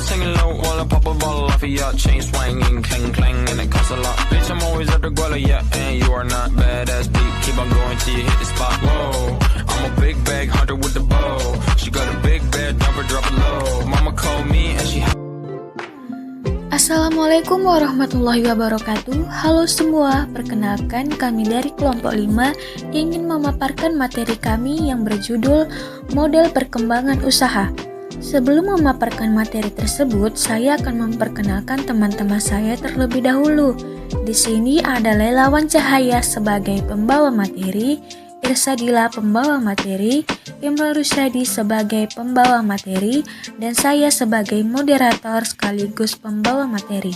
singing low while I pop a bottle off of ya. Chain swinging, clang clang, and it costs a lot. Bitch, I'm always at the guala, yeah, and you are not badass beat. Keep on going till you hit the spot. Whoa, I'm a big bag hunter with the bow. She got a big bed, never drop it low. Mama called me and she. Assalamualaikum warahmatullahi wabarakatuh. Halo semua, perkenalkan kami dari kelompok 5 ingin memaparkan materi kami yang berjudul Model Perkembangan Usaha. Sebelum memaparkan materi tersebut, saya akan memperkenalkan teman-teman saya terlebih dahulu. Di sini ada Lelawan Cahaya sebagai pembawa materi, Irsadila pembawa materi, Imran Rusyadi sebagai pembawa materi, dan saya sebagai moderator sekaligus pembawa materi.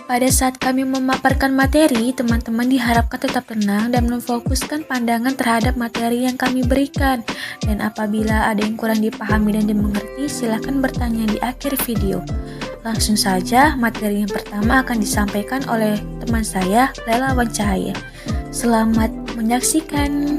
Pada saat kami memaparkan materi, teman-teman diharapkan tetap tenang dan memfokuskan pandangan terhadap materi yang kami berikan. Dan apabila ada yang kurang dipahami dan dimengerti, silakan bertanya di akhir video. Langsung saja, materi yang pertama akan disampaikan oleh teman saya, Lelawan Cahaya. Selamat menyaksikan.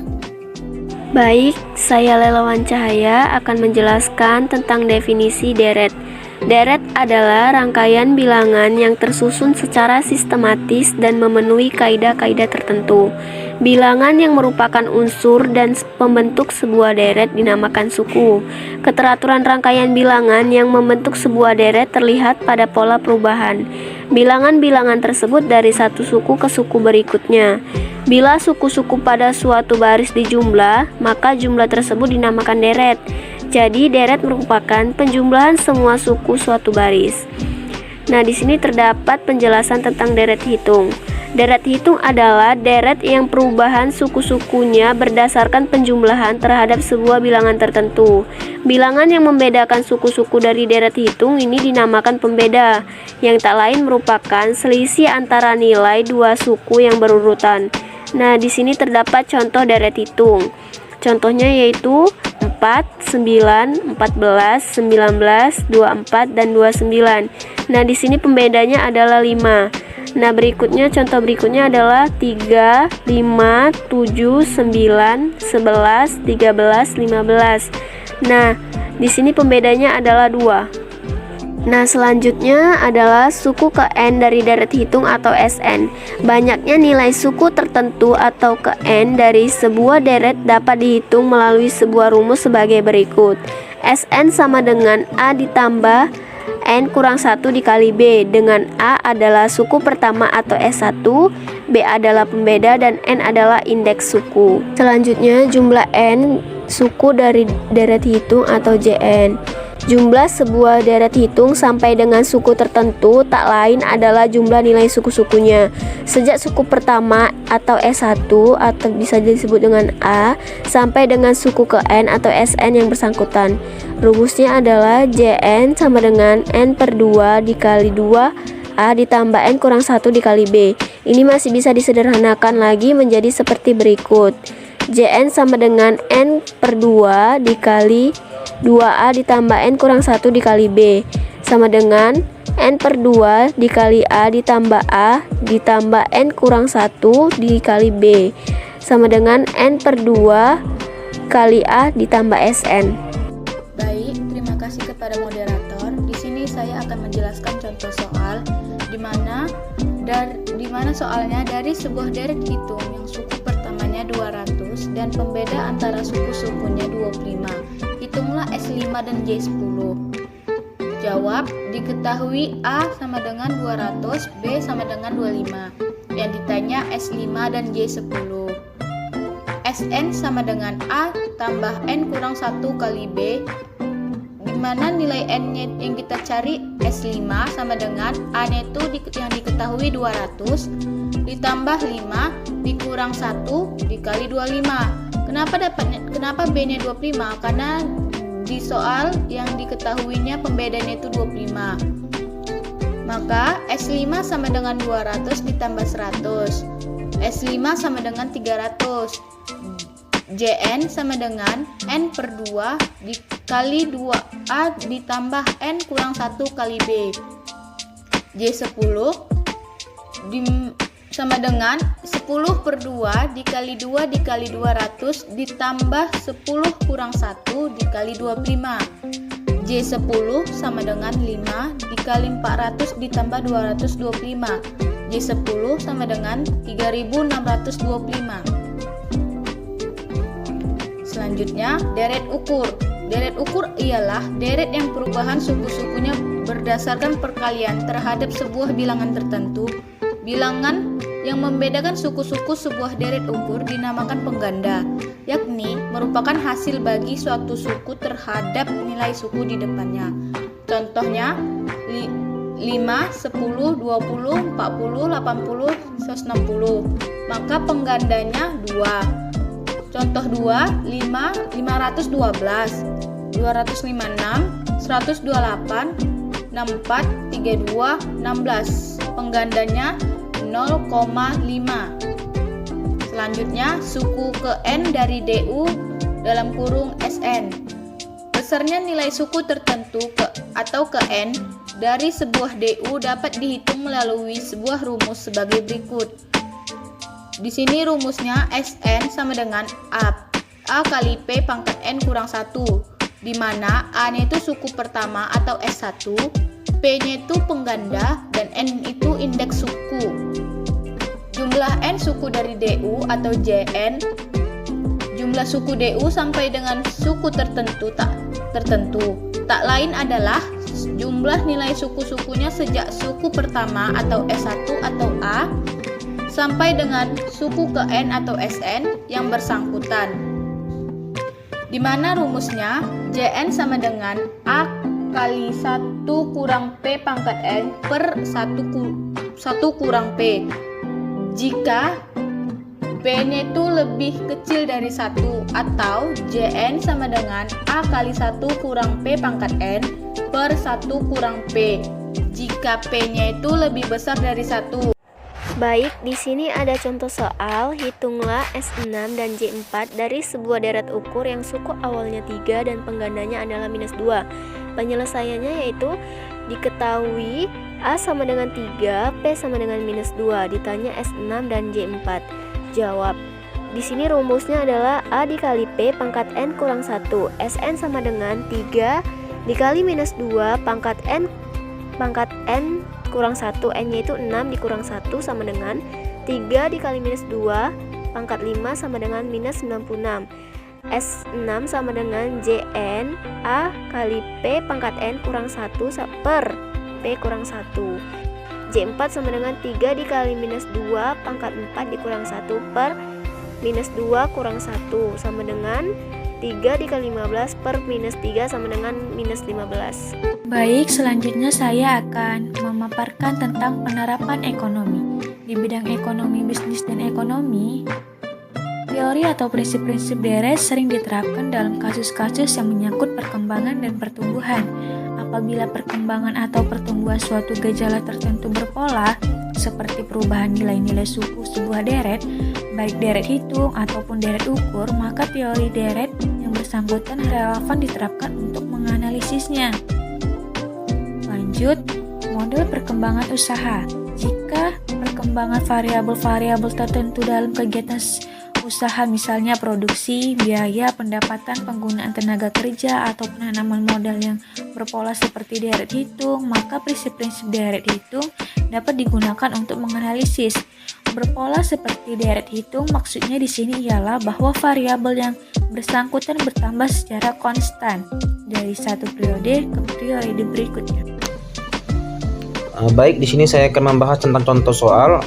Baik, saya Lelawan Cahaya akan menjelaskan tentang definisi deret. Deret adalah rangkaian bilangan yang tersusun secara sistematis dan memenuhi kaidah-kaidah tertentu. Bilangan yang merupakan unsur dan pembentuk sebuah deret dinamakan suku. Keteraturan rangkaian bilangan yang membentuk sebuah deret terlihat pada pola perubahan. Bilangan-bilangan tersebut dari satu suku ke suku berikutnya. Bila suku-suku pada suatu baris dijumlah, maka jumlah tersebut dinamakan deret. Jadi deret merupakan penjumlahan semua suku suatu baris. Nah, di sini terdapat penjelasan tentang deret hitung. Deret hitung adalah deret yang perubahan suku-sukunya berdasarkan penjumlahan terhadap sebuah bilangan tertentu. Bilangan yang membedakan suku-suku dari deret hitung ini dinamakan pembeda, yang tak lain merupakan selisih antara nilai dua suku yang berurutan. Nah, di sini terdapat contoh deret hitung. Contohnya yaitu 4, 9, 14, 19, 24, dan 29. Nah, di sini pembedanya adalah 5. Nah, contoh berikutnya adalah 3, 5, 7, 9, 11, 13, 15. Nah, di sini pembedanya adalah 2. Nah, selanjutnya adalah suku ke N dari deret hitung atau SN. Banyaknya nilai suku tertentu atau ke N dari sebuah deret dapat dihitung melalui sebuah rumus sebagai berikut. SN sama dengan A ditambah N kurang 1 dikali B, dengan A adalah suku pertama atau S1, B adalah pembeda, dan N adalah indeks suku. Selanjutnya, jumlah N suku dari deret hitung atau JN. Jumlah sebuah deret hitung sampai dengan suku tertentu tak lain adalah jumlah nilai suku-sukunya. Sejak suku pertama atau S1 atau bisa disebut dengan A sampai dengan suku ke N atau SN yang bersangkutan. Rumusnya adalah JN sama dengan N per 2 dikali 2A ditambah N kurang 1 dikali B. Ini masih bisa disederhanakan lagi menjadi seperti berikut. JN sama dengan N per 2 dikali 2A ditambah N kurang 1 dikali B, sama dengan N per 2 dikali A ditambah N kurang 1 dikali B, sama dengan N per 2 kali A ditambah SN. Baik, terima kasih kepada moderator. Di sini saya akan menjelaskan contoh soal di mana soalnya dari sebuah deret hitung yang suku pertamanya 200 dan pembeda antara suku-sukunya 25. Hitunglah S5 dan J10. Jawab, diketahui A sama dengan 200, B sama dengan 25. Yang ditanya S5 dan J10. Sn sama dengan A tambah N kurang 1 kali B, di mana nilai N-nya yang kita cari S5 sama dengan A-nya itu yang diketahui 200 ditambah 5 dikurang 1 dikali 25. Kenapa B-nya 25? Karena di soal yang diketahuinya pembedanya itu 25. Maka S5 sama dengan 200 ditambah 100. S5 sama dengan 300. Jn sama dengan N per 2 dikali 2A ditambah N kurang 1 kali B. J10 sama dengan 10 per 2 dikali 2 dikali 200 ditambah 10 kurang 1 dikali 25. J10 sama dengan 5 dikali 400 ditambah 225. J10 sama dengan 3625. Selanjutnya, deret ukur. Deret ukur ialah deret yang perubahan suku-sukunya berdasarkan perkalian terhadap sebuah bilangan tertentu. Bilangan yang membedakan suku-suku sebuah deret ukur dinamakan pengganda, yakni merupakan hasil bagi suatu suku terhadap nilai suku di depannya. Contohnya 5, 10, 20, 40, 80, 160. Maka penggandanya 2. Contoh 2, 5, 512, 256, 128, 64, 32, 16. Penggandanya 0,5. Selanjutnya, suku ke N dari DU dalam kurung SN. Besarnya nilai suku tertentu atau ke N dari sebuah DU dapat dihitung melalui sebuah rumus sebagai berikut. Di sini rumusnya SN sama dengan A kali P pangkat N kurang 1, di mana A-nya itu suku pertama atau S1, P-nya itu pengganda, dan N itu indeks suku. Jumlah N suku dari DU atau JN, jumlah suku DU sampai dengan suku tertentu tak lain adalah jumlah nilai suku-sukunya sejak suku pertama atau S1 atau A sampai dengan suku ke N atau SN yang bersangkutan. Di mana rumusnya JN sama dengan A kali 1 kurang P pangkat N per 1 kurang P. Jika P-nya itu lebih kecil dari 1, atau JN sama dengan A kali 1 kurang P pangkat N per 1 kurang P. Jika P-nya itu lebih besar dari 1. Baik, di sini ada contoh soal. Hitunglah S6 dan J4 dari sebuah deret ukur yang suku awalnya 3 dan penggandanya adalah -2. Penyelesaiannya yaitu diketahui A sama dengan 3, P sama dengan -2. Ditanya S6 dan J4. Jawab. Di sini rumusnya adalah A dikali P pangkat N kurang 1. Sn sama dengan 3 dikali -2 pangkat N kurang 1, N-nya itu 6 dikurang 1 sama dengan 3 dikali -2 pangkat 5 sama dengan -96. S6 sama dengan Jn A kali P pangkat N kurang 1 per P kurang 1. J4 sama dengan 3 dikali -2 pangkat 4 dikurang 1 per -2 kurang 1 sama dengan 3 dikali 15 per -3 sama dengan -15. Baik, selanjutnya saya akan memaparkan tentang penerapan ekonomi. Di bidang ekonomi, bisnis, dan ekonomi, teori atau prinsip-prinsip deret sering diterapkan dalam kasus-kasus yang menyangkut perkembangan dan pertumbuhan. Apabila perkembangan atau pertumbuhan suatu gejala tertentu berpola, seperti perubahan nilai-nilai suku sebuah deret, baik deret hitung ataupun deret ukur, maka teori deret yang bersangkutan relevan diterapkan untuk menganalisisnya. Lanjut, model perkembangan usaha. Jika perkembangan variabel-variabel tertentu dalam kegiatan usaha, misalnya produksi, biaya, pendapatan, penggunaan tenaga kerja, atau penanaman modal yang berpola seperti deret hitung, maka prinsip-prinsip deret hitung dapat digunakan untuk menganalisis. Berpola seperti deret hitung maksudnya di sini ialah bahwa variabel yang bersangkutan bertambah secara konstan dari satu periode ke periode berikutnya. Baik, di sini saya akan membahas tentang contoh soal.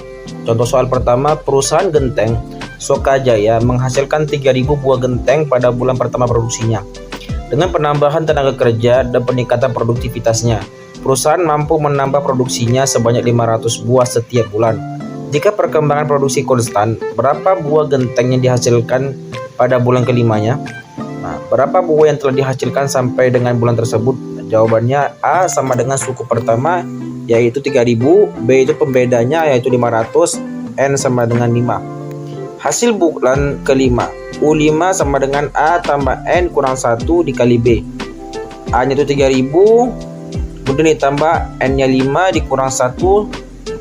Contoh soal pertama, perusahaan genteng Sokajaya menghasilkan 3.000 buah genteng pada bulan pertama produksinya. Dengan penambahan tenaga kerja dan peningkatan produktivitasnya, perusahaan mampu menambah produksinya sebanyak 500 buah setiap bulan. Jika perkembangan produksi konstan, berapa buah genteng yang dihasilkan pada bulan kelimanya? Berapa buah yang telah dihasilkan sampai dengan bulan tersebut? Jawabannya A sama dengan suku pertama yaitu 3.000, B itu pembedanya yaitu 500, N sama dengan 5. Hasil bulan kelima, U5 sama dengan A tambah N kurang 1 dikali B. A nya itu 3.000, kemudian ditambah N nya 5 dikurang 1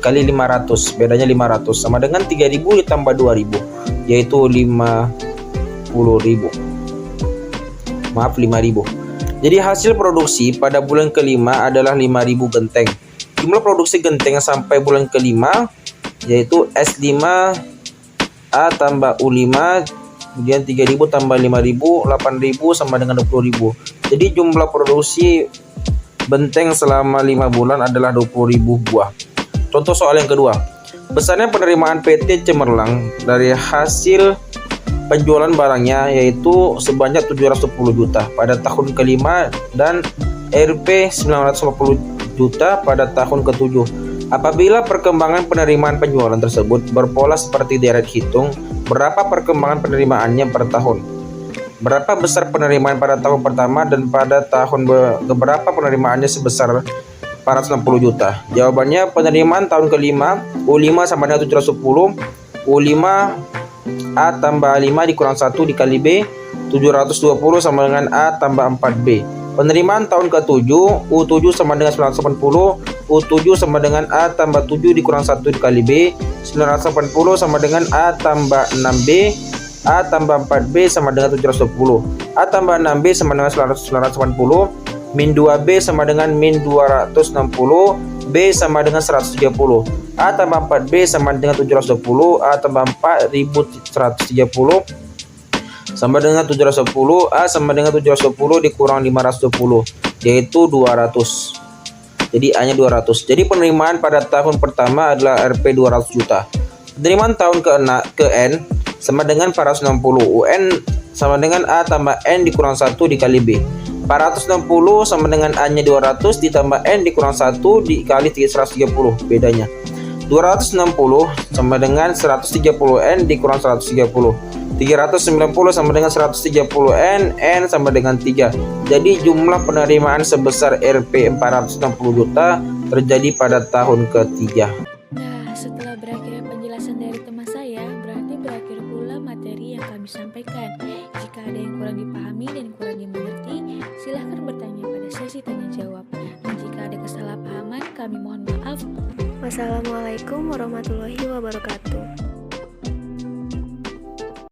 kali 500, bedanya 500 sama dengan 3.000 ditambah 2.000 yaitu 50.000. Maaf, 5.000. Jadi hasil produksi pada bulan kelima adalah 5.000 genteng. Jumlah produksi genteng sampai bulan kelima yaitu S5A tambah U5, kemudian 3.000 tambah 5.000, 8.000 sama dengan 20.000. Jadi jumlah produksi benteng selama 5 bulan adalah 20.000 buah. Contoh soal yang kedua. Besarnya penerimaan PT Cemerlang dari hasil penjualan barangnya yaitu sebanyak 710 juta pada tahun kelima dan Rp 950 juta pada tahun ke-7. Apabila perkembangan penerimaan penjualan tersebut berpola seperti deret hitung, berapa perkembangan penerimaannya per tahun? Berapa besar penerimaan pada tahun pertama dan pada tahun berapa penerimaannya sebesar 460 juta? Jawabannya penerimaan tahun kelima U5 sama dengan 710, U5 A tambah 5 dikurang 1 dikali B, 720 sama dengan A tambah 4B. Penerimaan tahun ke-7 U7 sama dengan 980, U7 sama dengan A tambah 7 dikurang 1 dikali B, 980 sama dengan A tambah 6B, A tambah 4B sama dengan 710. A tambah 6B sama dengan 980, min 2B sama dengan min 260, B sama dengan 130. A tambah 4B sama dengan 710, A tambah 4130 sama dengan 710, A sama dengan 710 dikurang 520 yaitu 200. Jadi A nya 200. Jadi penerimaan pada tahun pertama adalah Rp 200 juta. Penerimaan tahun ke-N sama dengan 460, UN sama dengan A tambah N dikurang 1 dikali B. 460 sama dengan A nya 200 ditambah N dikurang 1 dikali 130 bedanya. 260 sama dengan 130 N dikurang 130. 390 sama dengan 130 N sama dengan 3. Jadi jumlah penerimaan sebesar Rp 460 juta terjadi pada tahun ketiga. Nah, setelah berakhirnya penjelasan dari teman saya, berarti berakhir pula materi yang kami sampaikan. Jika ada yang kurang dipahami dan kurang dimengerti, silahkan bertanya pada sesi tanya jawab. Dan jika ada kesalahpahaman, kami mohon maaf. Wassalamualaikum warahmatullahi wabarakatuh.